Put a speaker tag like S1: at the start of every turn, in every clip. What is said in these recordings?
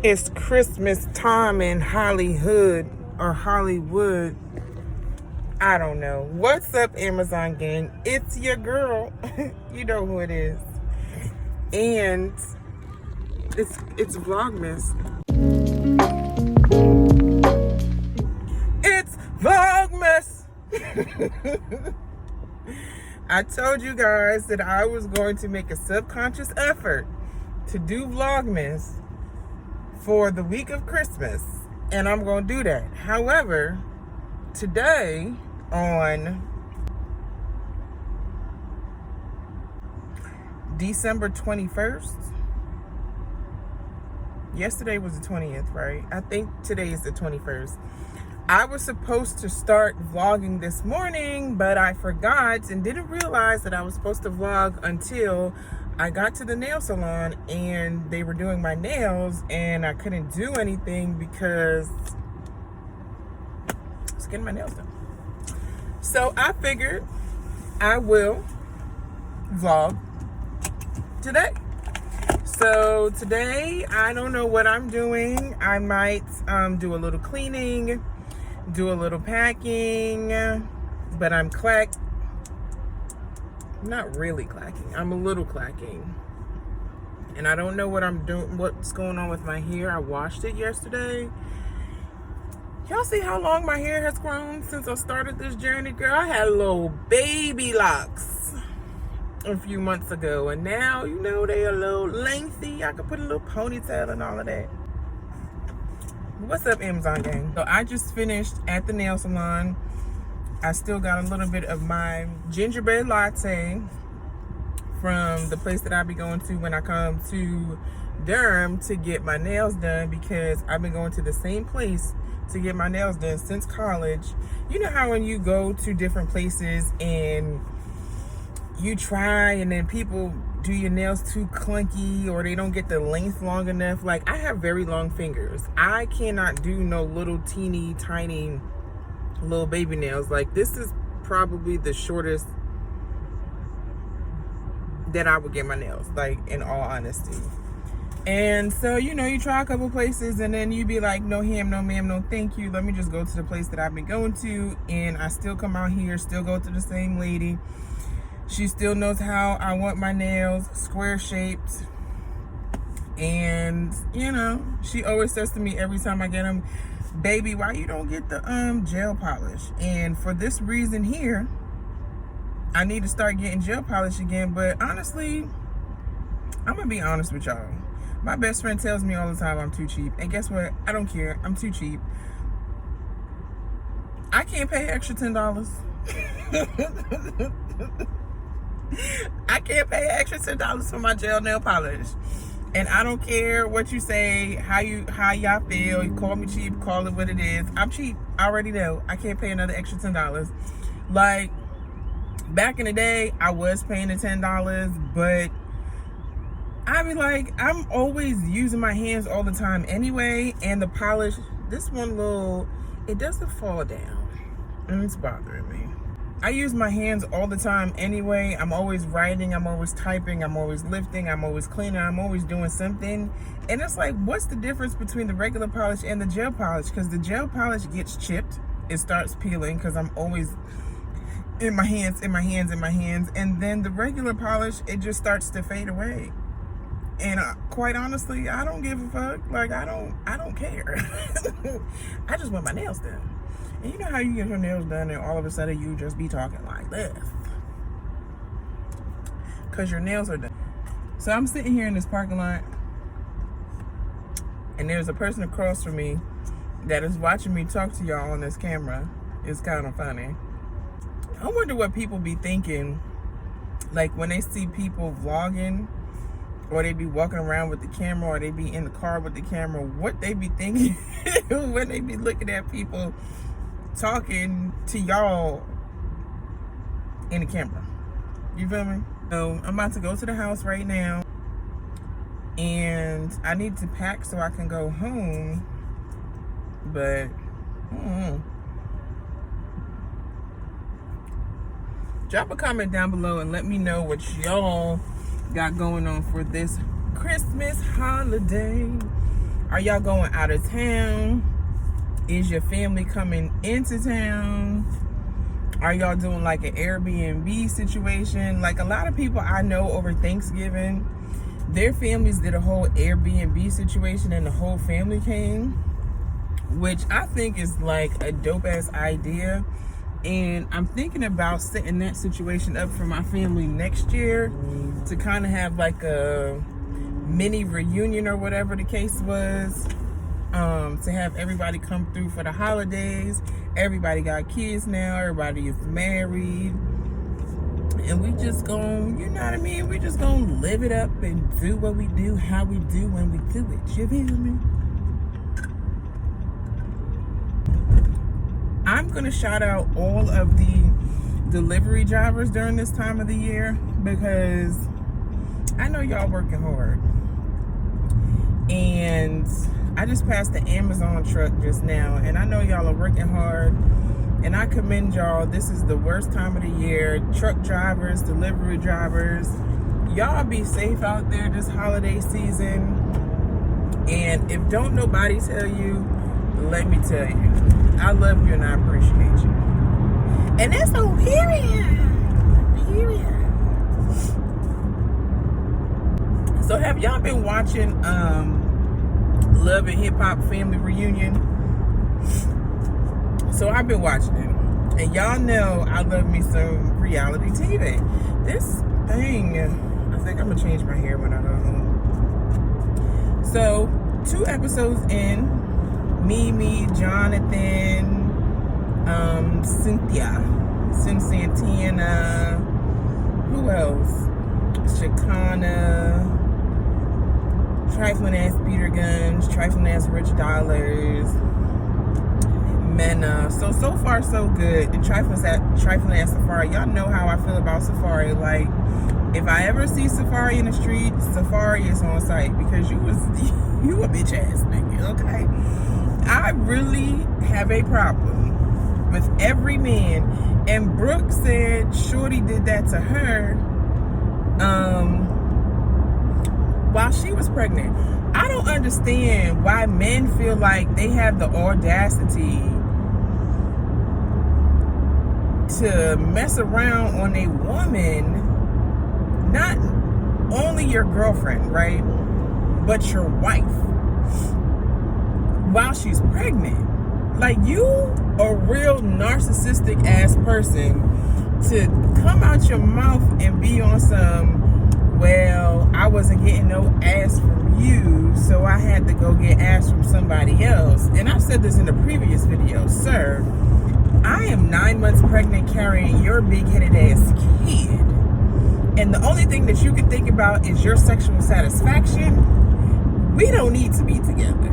S1: It's Christmas time in Hollywood or Hollywood. I don't know. What's up, Amazon gang? It's your girl. You know who it is. And it's Vlogmas. It's Vlogmas. I told you guys that I was going to make a subconscious effort to do Vlogmas for the week of Christmas, and I'm going to do that. However, today on December 21st, yesterday was the 20th, right? I think today is the 21st. I was supposed to start vlogging this morning, but I forgot and didn't realize that I was supposed to vlog until I got to the nail salon and they were doing my nails, and I couldn't do anything because I was getting my nails done. So I figured I will vlog today. So today, I don't know what I'm doing. I might do a little cleaning, do a little packing, but I'm not really clacking. I'm a little clacking. And I don't know what I'm doing, what's going on with my hair. I washed it yesterday. Y'all see how long my hair has grown since I started this journey, girl? I had little baby locks a few months ago, and now, you know, they a little lengthy. I could put a little ponytail and all of that. What's up, Amazon gang? So I just finished at the nail salon. I still got a little bit of my gingerbread latte from the place that I be going to when I come to Durham to get my nails done, because I've been going to the same place to get my nails done since college. You know how when you go to different places and you try and then people do your nails too clunky or they don't get the length long enough? Like, I have very long fingers. I cannot do no little teeny tiny little baby nails. Like, this is probably the shortest that I would get my nails, like, in all honesty. And so, you know, you try a couple places and then you be like, no ham, no ma'am, no thank you. Let me just go to the place that I've been going to. And I still come out here, still go to the same lady. She still knows how I want my nails, square shaped. And, you know, she always says to me every time I get them, baby, why you don't get the gel polish? And for this reason here, I need to start getting gel polish again. But honestly, I'm gonna be honest with y'all. My best friend tells me all the time I'm too cheap. And guess what? I don't care. I'm too cheap. I can't pay extra $10. I can't pay extra $10 for my gel nail polish. And I don't care what you say, how y'all feel. You call me cheap, call it what it is. I'm cheap. I already know. I can't pay another extra $10. Like, back in the day, I was paying the $10, but I be like, I'm always using my hands all the time anyway, and the polish, this one little, it doesn't fall down, and it's bothering me. I use my hands all the time anyway. I'm always writing, I'm always typing, I'm always lifting, I'm always cleaning, I'm always doing something. And it's like, what's the difference between the regular polish and the gel polish? Because the gel polish gets chipped, it starts peeling, because I'm always in my hands, and then the regular polish, it just starts to fade away. And quite honestly, I don't give a fuck. Like, I don't care. I just want my nails done. And you know how you get your nails done and all of a sudden you just be talking like this? Because your nails are done. So I'm sitting here in this parking lot, and there's a person across from me that is watching me talk to y'all on this camera. It's kind of funny. I wonder what people be thinking, like when they see people vlogging, or they be walking around with the camera, or they be in the car with the camera, what they be thinking when they be looking at people talking to y'all in the camera. You feel me? So I'm about to go to the house right now, and I need to pack so I can go home, but drop a comment down below and let me know what y'all got going on for this Christmas holiday. Are y'all going out of town? Is your family coming into town? Are y'all doing like an Airbnb situation? Like a lot of people I know over Thanksgiving, their families did a whole Airbnb situation and the whole family came, which I think is like a dope ass idea. And I'm thinking about setting that situation up for my family next year to kind of have like a mini reunion or whatever the case was. To have everybody come through for the holidays. Everybody got kids now. Everybody is married. And we just gonna, you know what I mean? We just gonna live it up and do what we do, how we do when we do it. You feel me? I'm gonna shout out all of the delivery drivers during this time of the year because I know y'all working hard. And I just passed the Amazon truck just now, and I know y'all are working hard, and I commend y'all. This is the worst time of the year. Truck drivers, delivery drivers, y'all be safe out there this holiday season. And if don't nobody tell you, let me tell you, I love you and I appreciate you. And that's on period. So have y'all been watching Love and Hip Hop Family Reunion? So I've been watching it, and y'all know I love me some reality TV. This thing, I think I'm gonna change my hair when I go home. So 2 episodes in, Mimi, Jonathan, Cynthia, Santana, who else? Shakana, trifling ass Peter Guns, trifling ass Rich Dollars, Mena. So far so good. The trifling ass Safari. Y'all know how I feel about Safari. Like, if I ever see Safari in the street, Safari is on site because you a bitch ass nigga, okay? I really have a problem with every man. And Brooke said Shorty did that to her while she was pregnant. I don't understand why men feel like they have the audacity to mess around on a woman, not only your girlfriend, right, but your wife, while she's pregnant. Like, you a real narcissistic ass person to come out your mouth and be on some, well, I wasn't getting no ass from you, so I had to go get ass from somebody else. And I've said this in the previous video, sir, I am 9 months pregnant carrying your big-headed ass kid. And the only thing that you can think about is your sexual satisfaction. We don't need to be together.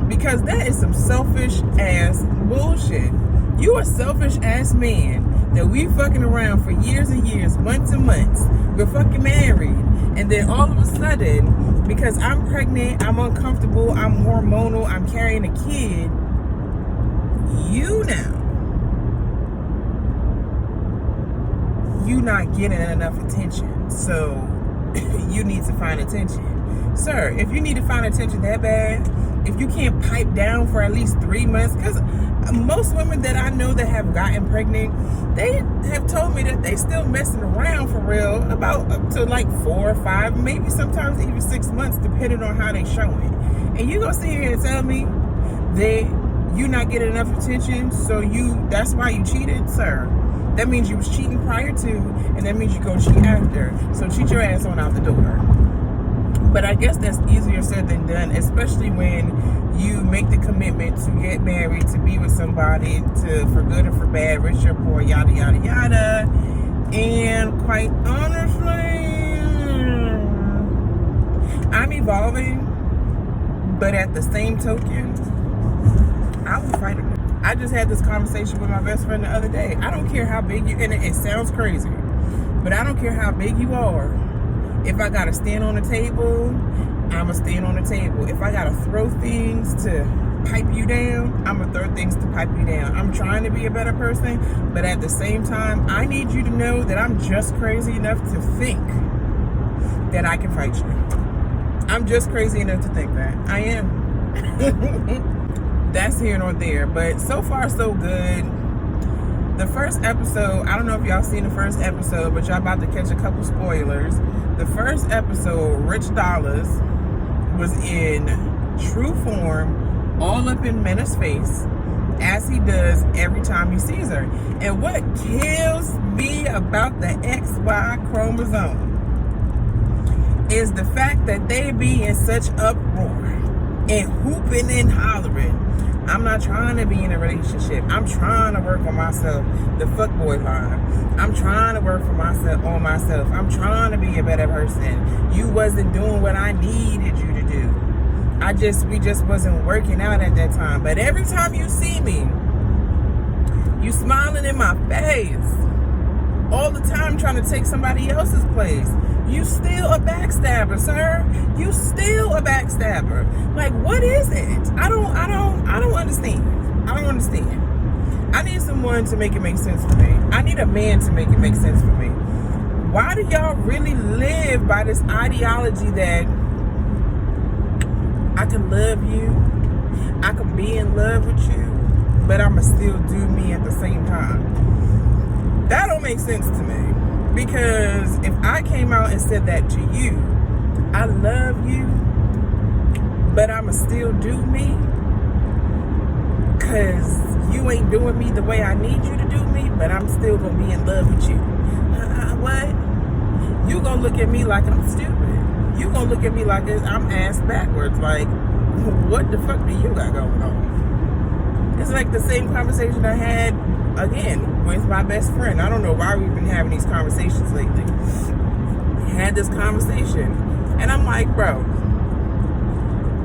S1: Because that is some selfish ass bullshit. You a selfish ass man that we fucking around for years and years, months and months. We're fucking married. And then all of a sudden, because I'm pregnant, I'm uncomfortable, I'm hormonal, I'm carrying a kid, you not getting enough attention. So you need to find attention. Sir, if you need to find attention that bad, if you can't pipe down for at least 3 months, because most women that I know that have gotten pregnant, they have told me that they still messing around for real about up to like 4 or 5, maybe sometimes even 6 months, depending on how they showing. And you gonna sit here and tell me that you not getting enough attention, so that's why you cheated, sir? That means you was cheating prior to, and that means you go cheat after. So cheat your ass on out the door. But I guess that's easier said than done, especially when you make the commitment to get married, to be with somebody, for good or for bad, rich or poor, yada, yada, yada. And quite honestly, I'm evolving, but at the same token, I will fight it. I just had this conversation with my best friend the other day. I don't care how big you, and it sounds crazy, but I don't care how big you are. If I gotta stand on the table, I'ma stand on the table. If I gotta throw things to pipe you down, I'ma throw things to pipe you down. I'm trying to be a better person, but at the same time, I need you to know that I'm just crazy enough to think that I can fight you. I'm just crazy enough to think that. I am. That's here nor there. But so far, so good. The first episode, I don't know if y'all seen the first episode, but y'all about to catch a couple spoilers. The first episode, Rich Dollars was in true form, all up in Mena's face, as he does every time he sees her. And what kills me about the XY chromosome is the fact that they be in such uproar and hooping and hollering. I'm not trying to be in a relationship. I'm trying to work on myself. The fuckboy line. I'm trying to work for myself on myself. I'm trying to be a better person. You wasn't doing what I needed you to do. We just wasn't working out at that time. But every time you see me, you smiling in my face. All the time trying to take somebody else's place. You still a backstabber, sir. You still a backstabber. Like, what is it? I don't understand. I don't understand. I need someone to make it make sense for me. I need a man to make it make sense for me. Why do y'all really live by this ideology that I can love you, I can be in love with you, but I'ma still do me at the same time? That don't make sense to me. Because if I came out and said that to you, I love you, but I'ma still do me, because you ain't doing me the way I need you to do me, but I'm still gonna be in love with you. What? You gonna look at me like I'm stupid. You gonna look at me like I'm ass backwards. Like, what the fuck do you got going on? It's like the same conversation I had, again, with my best friend. I don't know why we've been having these conversations lately. Had this conversation, and I'm like, bro,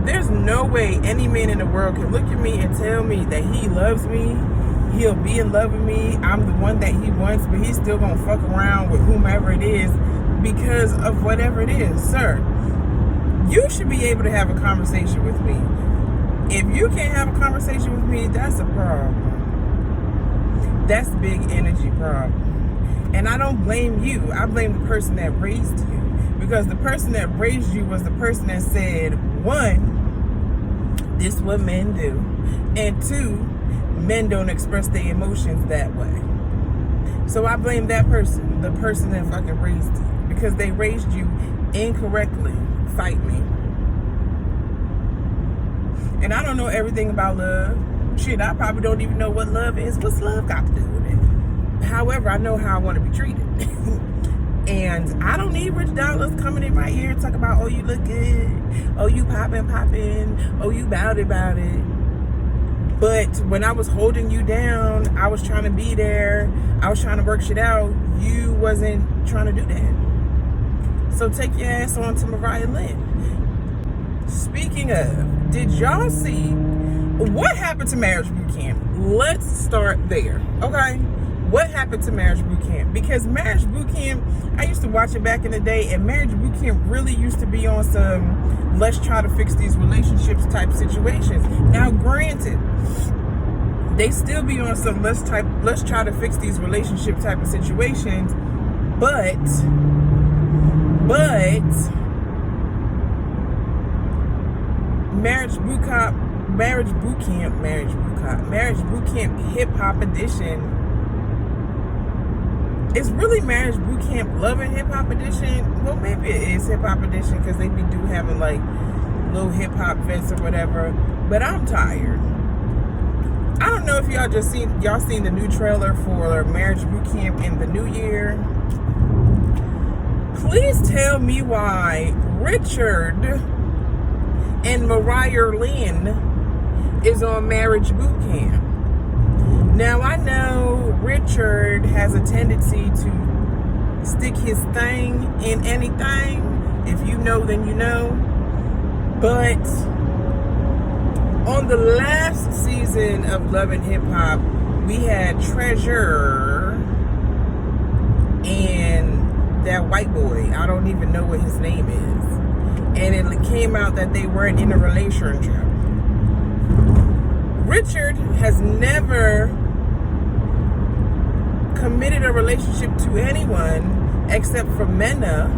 S1: there's no way any man in the world can look at me and tell me that he loves me, he'll be in love with me, I'm the one that he wants, but he's still gonna fuck around with whomever it is because of whatever it is. Sir, you should be able to have a conversation with me. If you can't have a conversation with me, that's a problem. That's a big energy problem. And I don't blame you. I blame the person that raised you. Because the person that raised you was the person that said, one, this is what men do. And two, men don't express their emotions that way. So I blame that person, the person that fucking raised you. Because they raised you incorrectly. Fight me. And I don't know everything about love. Shit, I probably don't even know what love is. What's love got to do with it? However, I know how I want to be treated. And I don't need Rich Dollars coming in my ear talking about, oh, you look good. Oh, you popping. Oh, you bout it. But when I was holding you down, I was trying to be there. I was trying to work shit out. You wasn't trying to do that. So take your ass on to Mariah Lynn. Speaking of, did y'all see what happened to Marriage Boot Camp? Let's start there, okay? What happened to Marriage Boot Camp? Because Marriage Boot Camp, I used to watch it back in the day, and Marriage Boot Camp really used to be on some let's try to fix these relationships type situations. Now, granted, they still be on some let's try to fix these relationship type of situations, but Marriage Boot Camp Hip Hop Edition. It's really Marriage Boot Camp Love and Hip Hop Edition. Well, maybe it is Hip Hop Edition because they be having like little hip hop events or whatever. But I'm tired. I don't know if y'all seen the new trailer for Marriage Boot Camp in the new year. Please tell me why Richard and Mariah Lynn is on Marriage Boot Camp. Now, I know Richard has a tendency to stick his thing in anything. If you know, then you know. But on the last season of Love and Hip Hop, we had Treasure and that white boy. I don't even know what his name is. And it came out that they weren't in a relationship. Richard has never committed a relationship to anyone except for Mena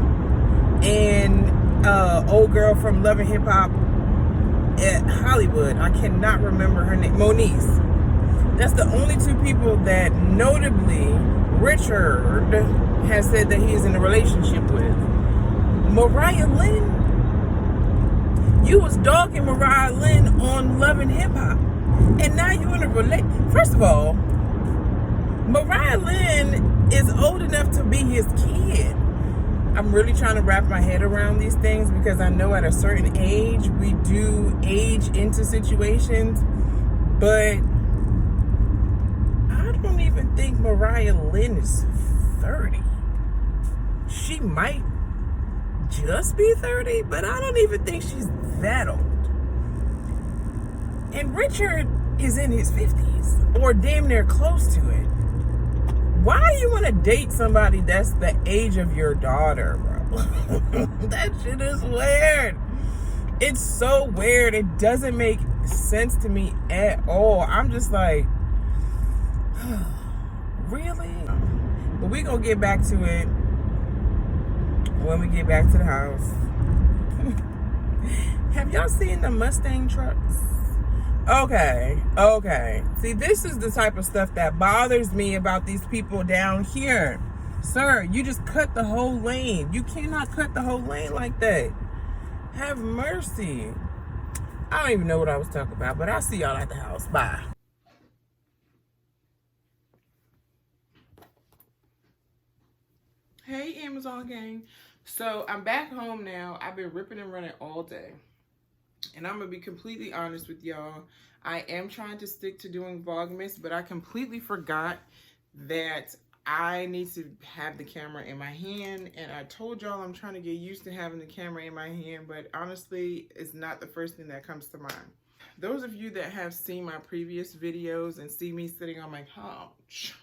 S1: and old girl from Love and Hip Hop, at Hollywood. I cannot remember her name. Moniece. That's the only two people that notably Richard has said that he is in a relationship with. Mariah Lynn, you was dogging Mariah Lynn on Love and Hip Hop, and now you in a relationship. First of all, Mariah Lynn is old enough to be his kid. I'm really trying to wrap my head around these things because I know at a certain age we do age into situations, but I don't even think Mariah Lynn is 30. She might just be 30, but I don't even think she's that old. And Richard is in his 50s or damn near close to it. Why do you want to date somebody that's the age of your daughter, bro? That shit is weird. It's so weird. It doesn't make sense to me at all. I'm just like, really? But we gonna get back to it when we get back to the house. Have y'all seen the Mustang trucks? Okay. See, this is the type of stuff that bothers me about these people down here. Sir, you just cut the whole lane. You cannot cut the whole lane like that. Have mercy. I don't even know what I was talking about, but I'll see y'all at the house. Bye. Hey, Amazon gang. So I'm back home now. I've been ripping and running all day. And I'm going to be completely honest with y'all. I am trying to stick to doing Vlogmas, but I completely forgot that I need to have the camera in my hand. And I told y'all I'm trying to get used to having the camera in my hand, but honestly, it's not the first thing that comes to mind. Those of you that have seen my previous videos and see me sitting on my couch,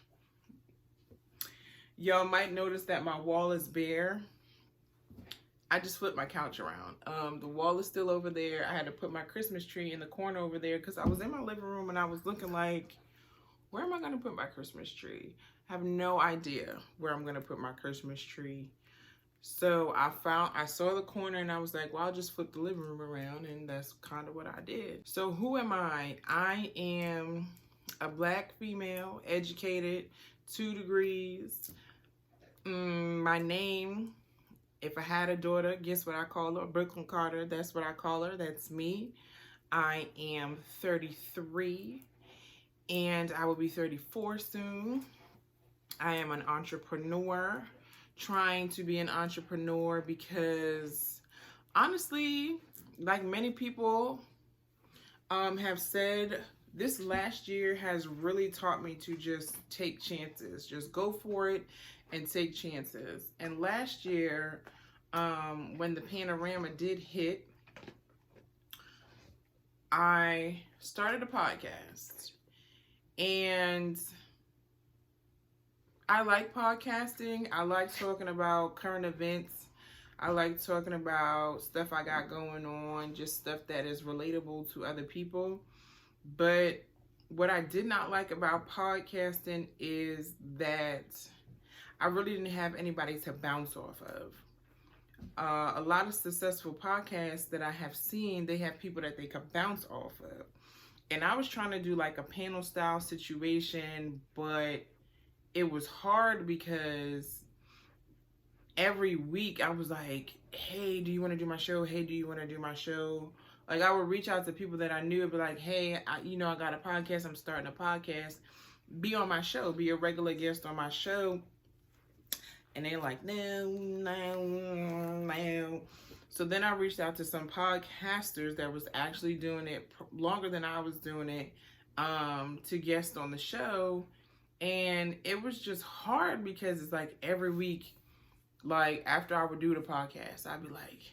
S1: y'all might notice that my wall is bare. I just flipped my couch around. The wall is still over there. I had to put my Christmas tree in the corner over there because I was in my living room and I was looking like, where am I going to put my Christmas tree? I have no idea where I'm going to put my Christmas tree. So I saw the corner and I was like, well, I'll just flip the living room around, and that's kind of what I did. So who am I? I am a Black female, educated, 2 degrees. My name, if I had a daughter, guess what I call her? Brooklyn Carter. That's what I call her. That's me. I am 33 and I will be 34 soon. I am an entrepreneur, trying to be an entrepreneur because honestly, like many people have said, this last year has really taught me to just take chances. Just go for it and take chances. And last year, when the panorama did hit, I started a podcast. And I like podcasting. I like talking about current events. I like talking about stuff I got going on, just stuff that is relatable to other people. But what I did not like about podcasting is that I really didn't have anybody to bounce off of. A lot of successful podcasts that I have seen, they have people that they could bounce off of. And I was trying to do like a panel style situation, but it was hard because every week I was like, hey, do you want to do my show? Hey, do you want to do my show? Like, I would reach out to people that I knew and be like, hey, I got a podcast. I'm starting a podcast. Be on my show. Be a regular guest on my show. And they're like, no. So then I reached out to some podcasters that was actually doing it longer than I was doing it, to guest on the show. And it was just hard because it's like every week, like after I would do the podcast, I'd be like,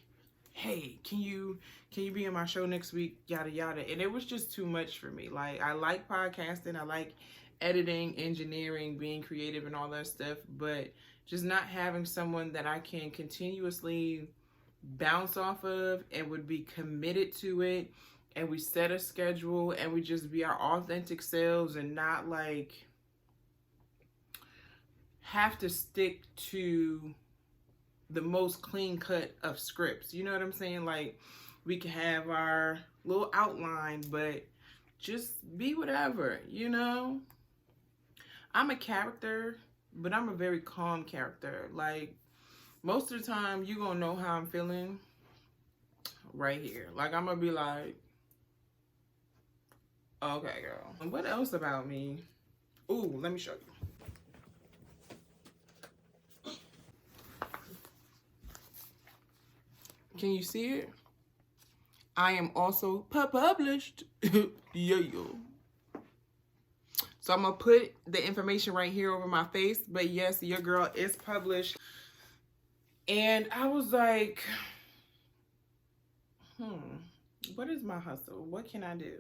S1: hey, can you be on my show next week? Yada, yada. And it was just too much for me. Like, I like podcasting. I like editing, engineering, being creative and all that stuff. But just not having someone that I can continuously bounce off of and would be committed to it. And we set a schedule and we just be our authentic selves and not like have to stick to the most clean cut of scripts. You know what I'm saying? Like, we can have our little outline, but just be whatever, you know? I'm a character, but I'm a very calm character. Like, most of the time, you're going to know how I'm feeling right here. Like, I'm going to be like, okay, girl. And what else about me? Ooh, let me show you. Can you see it? I am also published. Yeah. So I'm going to put the information right here over my face. But yes, your girl is published. And I was like, what is my hustle? What can I do?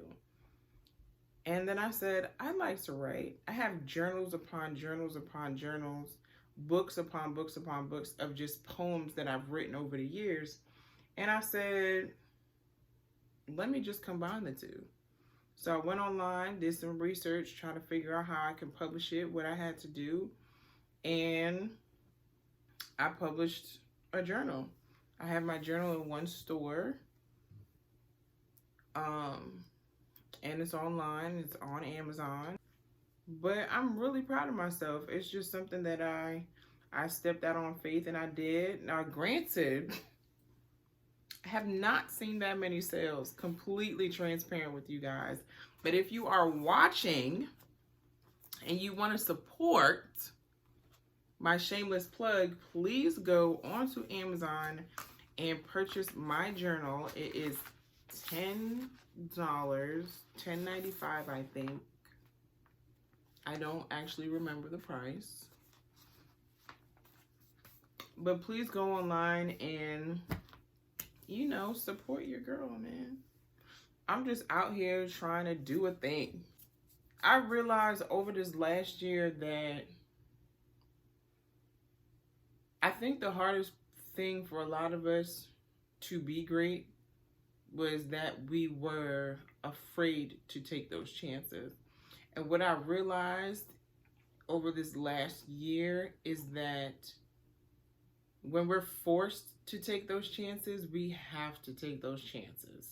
S1: And then I said, I like to write. I have journals upon journals upon journals, books upon books upon books of just poems that I've written over the years. And I said, let me just combine the two. So I went online, did some research, trying to figure out how I can publish it, what I had to do. And I published a journal. I have my journal in one store. And it's online, it's on Amazon. But I'm really proud of myself. It's just something that I stepped out on faith and I did. Now, granted, I have not seen that many sales, completely transparent with you guys. But if you are watching and you want to support my shameless plug, please go onto Amazon and purchase my journal. It is $10, $10.95, I think. I don't actually remember the price. But please go online and, you know, support your girl, man. I'm just out here trying to do a thing. I realized over this last year that I think the hardest thing for a lot of us to be great was that we were afraid to take those chances. And what I realized over this last year is that when we're forced to take those chances, we have to take those chances.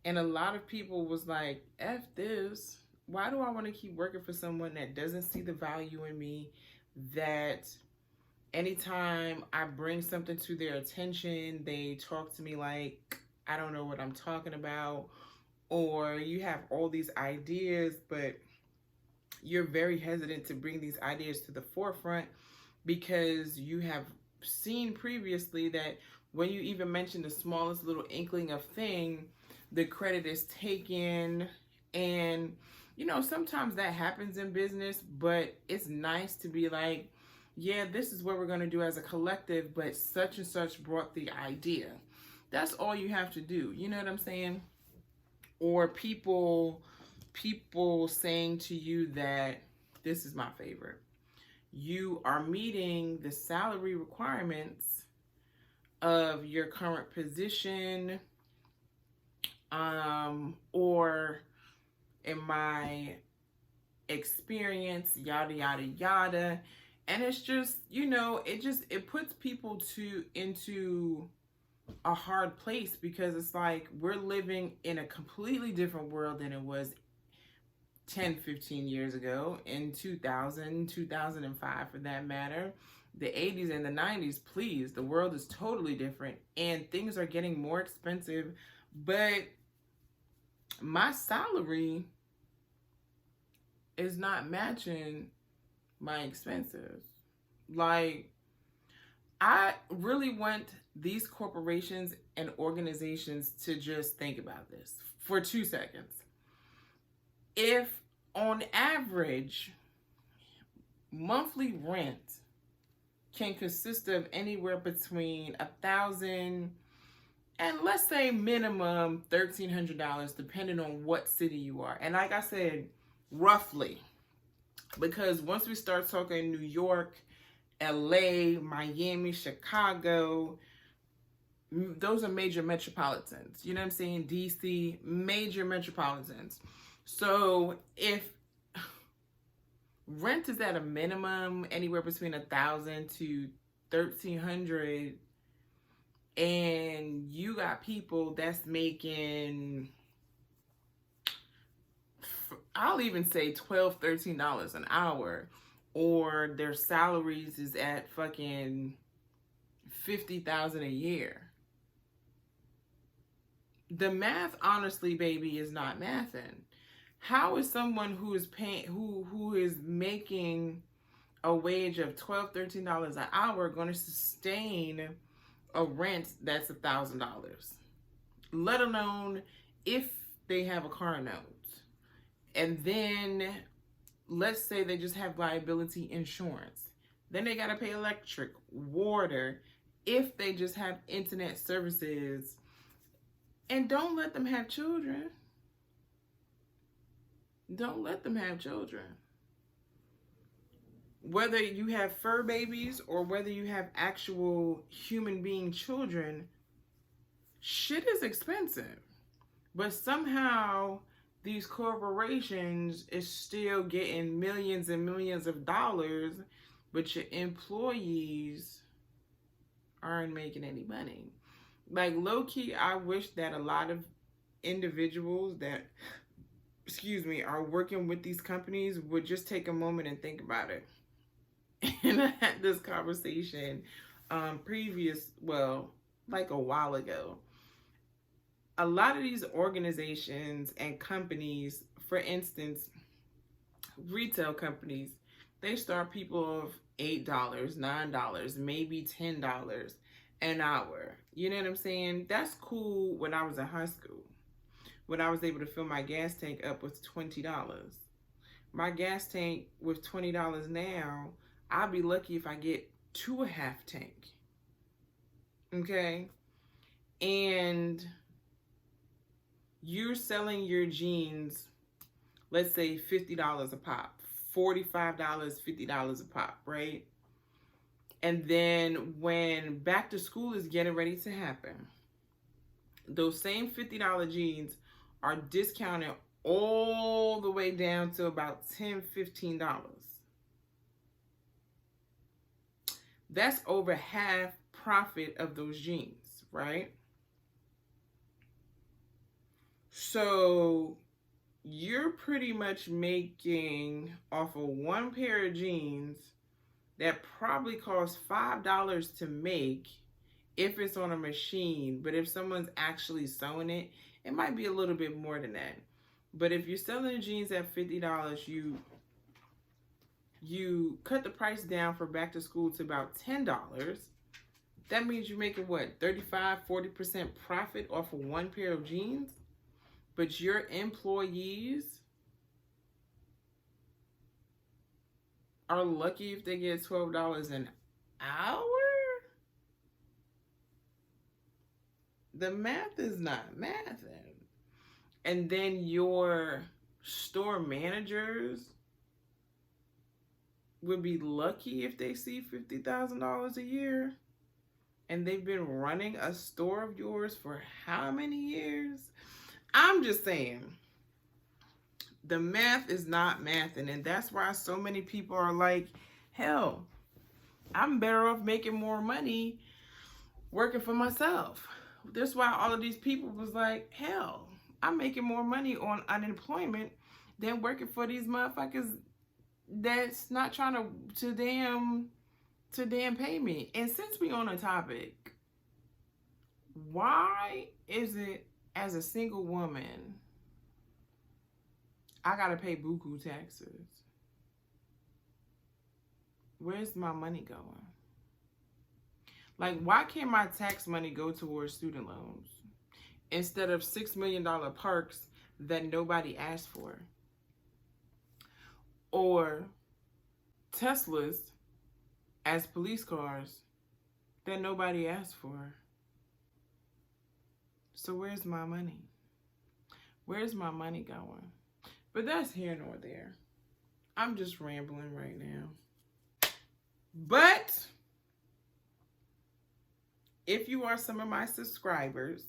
S1: And a lot of people was like, F this. Why do I want to keep working for someone that doesn't see the value in me, that anytime I bring something to their attention, they talk to me like I don't know what I'm talking about, or you have all these ideas, but you're very hesitant to bring these ideas to the forefront because you have seen previously that when you even mention the smallest little inkling of thing, the credit is taken. And, you know, sometimes that happens in business, but it's nice to be like, yeah, this is what we're going to do as a collective, but such and such brought the idea. That's all you have to do. You know what I'm saying? Or people saying to you that, this is my favorite, you are meeting the salary requirements of your current position, or in my experience, yada, yada, yada. And it's just, you know, it puts people into a hard place, because it's like we're living in a completely different world than it was 10, 15 years ago, in 2000, 2005 for that matter, the 80s and the 90s, please, the world is totally different and things are getting more expensive, but my salary is not matching my expenses. Like, I really want these corporations and organizations to just think about this for 2 seconds. If on average, monthly rent can consist of anywhere between $1,000 and let's say minimum $1,300, depending on what city you are. And like I said, roughly, because once we start talking New York, LA, Miami, Chicago, those are major metropolitans. You know what I'm saying? DC, major metropolitans. So if rent is at a minimum anywhere between $1,000 to $1,300, and you got people that's making I'll even say $12, $13 an hour, or their salaries is at fucking 50,000 a year. The math, honestly, baby, is not mathing. How is someone who is paying, who is making a wage of $12, $13 an hour going to sustain a rent that's $1,000? Let alone if they have a car note. And then let's say they just have liability insurance. Then they got to pay electric, water, if they just have internet services. And don't let them have children. Don't let them have children. Whether you have fur babies or whether you have actual human being children, shit is expensive. But somehow these corporations is still getting millions and millions of dollars, but your employees aren't making any money. Like, low-key, I wish that a lot of individuals that, are working with these companies would just take a moment and think about it. And I had this conversation like a while ago. A lot of these organizations and companies, for instance, retail companies, they start people of $8, $9, maybe $10 an hour. You know what I'm saying? That's cool when I was in high school, when I was able to fill my gas tank up with $20. My gas tank with $20 now, I'll be lucky if I get 2.5 tank. Okay? And you're selling your jeans, let's say $50 a pop, $45, $50 a pop, right? And then when back to school is getting ready to happen, those same $50 jeans are discounted all the way down to about $10, $15. That's over half profit of those jeans, right? So you're pretty much making off of one pair of jeans that probably costs $5 to make if it's on a machine. But if someone's actually sewing it, it might be a little bit more than that. But if you're selling the jeans at $50, you cut the price down for back to school to about $10. That means you're making what, 35-40% profit off of one pair of jeans? But your employees are lucky if they get $12 an hour? The math is not mathing. And then your store managers would be lucky if they see $50,000 a year. And they've been running a store of yours for how many years? I'm just saying, the math is not mathing, and that's why so many people are like, hell, I'm better off making more money working for myself. That's why all of these people was like, hell, I'm making more money on unemployment than working for these motherfuckers that's not trying to damn pay me. And since we on a topic, why is it as a single woman, I gotta pay buku taxes? Where's my money going? Like, why can't my tax money go towards student loans instead of $6 million parks that nobody asked for? Or Teslas as police cars that nobody asked for? So where's my money? Where's my money going? But that's here nor there. I'm just rambling right now. But if you are some of my subscribers,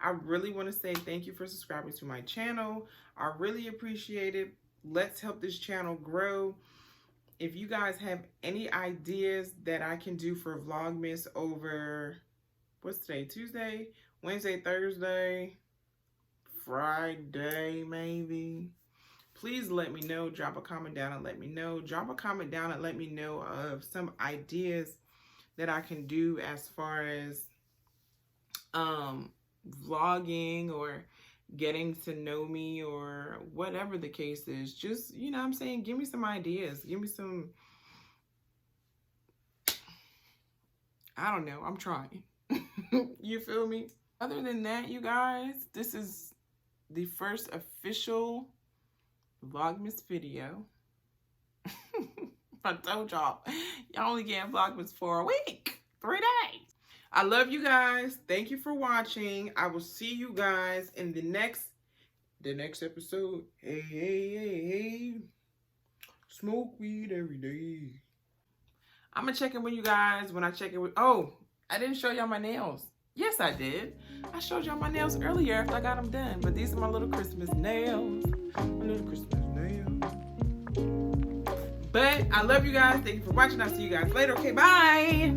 S1: I really want to say thank you for subscribing to my channel. I really appreciate it. Let's help this channel grow. If you guys have any ideas that I can do for Vlogmas over, what's today, Tuesday, Wednesday, Thursday, Friday maybe, please let me know. Drop a comment down and let me know. Drop a comment down and let me know of some ideas that I can do as far as vlogging or getting to know me or whatever the case is. Just, you know what I'm saying, give me some ideas. Give me some, I don't know, I'm trying. You feel me? Other than that, you guys, this is the first official Vlogmas video. I told y'all only getting Vlogmas for a week, 3 days. I love you guys. Thank you for watching. I will see you guys in the next episode. Hey, hey, hey, hey. Smoke weed every day. I'm gonna check in with you guys when I check in with, oh, I didn't show y'all my nails. Yes, I did. I showed y'all my nails earlier after I got them done. But these are my little Christmas nails. My little Christmas nails. But I love you guys. Thank you for watching. I'll see you guys later. Okay, bye.